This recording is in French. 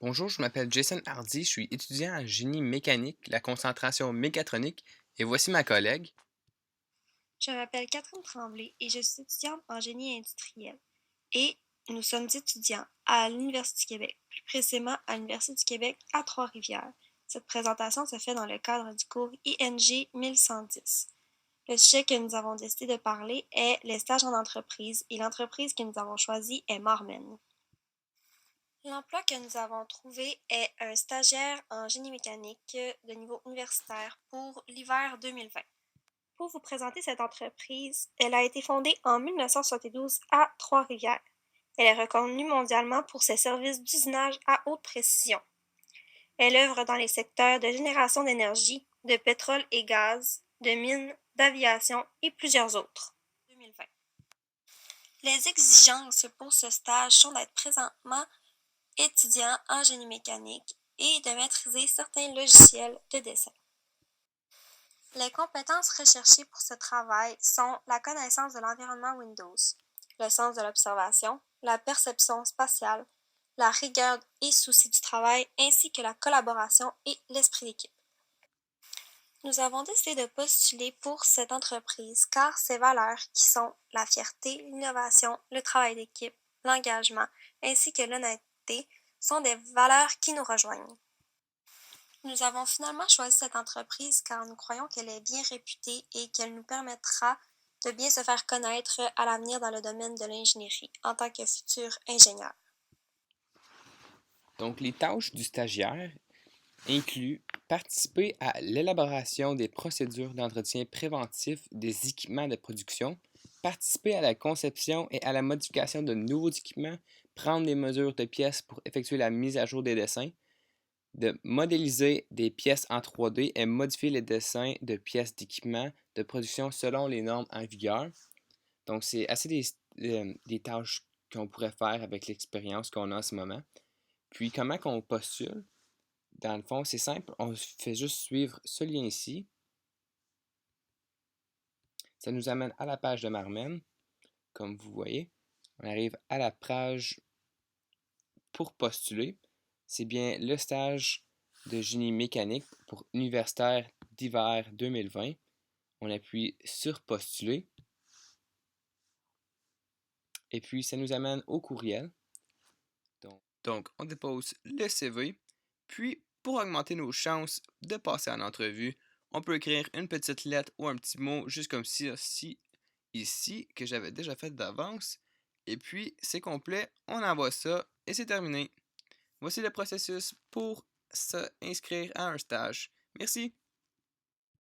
Bonjour, je m'appelle Jason Hardy, je suis étudiant en génie mécanique, la concentration mécatronique, et voici ma collègue. Je m'appelle Catherine Tremblay et je suis étudiante en génie industriel. Et nous sommes étudiants à l'Université du Québec, plus précisément à l'Université du Québec à Trois-Rivières. Cette présentation se fait dans le cadre du cours ING 1110. Le sujet que nous avons décidé de parler est les stages en entreprise et l'entreprise que nous avons choisie est Marmen. L'emploi que nous avons trouvé est un stagiaire en génie mécanique de niveau universitaire pour l'hiver 2020. Pour vous présenter cette entreprise, elle a été fondée en 1972 à Trois-Rivières. Elle est reconnue mondialement pour ses services d'usinage à haute précision. Elle œuvre dans les secteurs de génération d'énergie, de pétrole et gaz, de mines, d'aviation et plusieurs autres. 2020. Les exigences pour ce stage sont d'être présentement étudiant en génie mécanique et de maîtriser certains logiciels de dessin. Les compétences recherchées pour ce travail sont la connaissance de l'environnement Windows, le sens de l'observation, la perception spatiale, la rigueur et souci du travail, ainsi que la collaboration et l'esprit d'équipe. Nous avons décidé de postuler pour cette entreprise car ses valeurs qui sont la fierté, l'innovation, le travail d'équipe, l'engagement ainsi que l'honnêteté sont des valeurs qui nous rejoignent. Nous avons finalement choisi cette entreprise car nous croyons qu'elle est bien réputée et qu'elle nous permettra de bien se faire connaître à l'avenir dans le domaine de l'ingénierie en tant que futur ingénieur. Donc, les tâches du stagiaire incluent participer à l'élaboration des procédures d'entretien préventif des équipements de production, participer à la conception et à la modification de nouveaux équipements, prendre des mesures de pièces pour effectuer la mise à jour des dessins, de modéliser des pièces en 3D et modifier les dessins de pièces d'équipement de production selon les normes en vigueur. Donc, c'est assez des tâches qu'on pourrait faire avec l'expérience qu'on a en ce moment. Puis, comment qu'on postule? Dans le fond, c'est simple. On fait juste suivre ce lien ici. Ça nous amène à la page de Marmen, comme vous voyez. On arrive à la page pour postuler. C'est bien le stage de génie mécanique pour universitaire d'hiver 2020. On appuie sur postuler. Et puis, ça nous amène au courriel. Donc, on dépose le CV. Puis, pour augmenter nos chances de passer en entrevue, on peut écrire une petite lettre ou un petit mot, juste comme ci, ici, que j'avais déjà fait d'avance. Et puis, c'est complet, on envoie ça et c'est terminé. Voici le processus pour s'inscrire à un stage. Merci.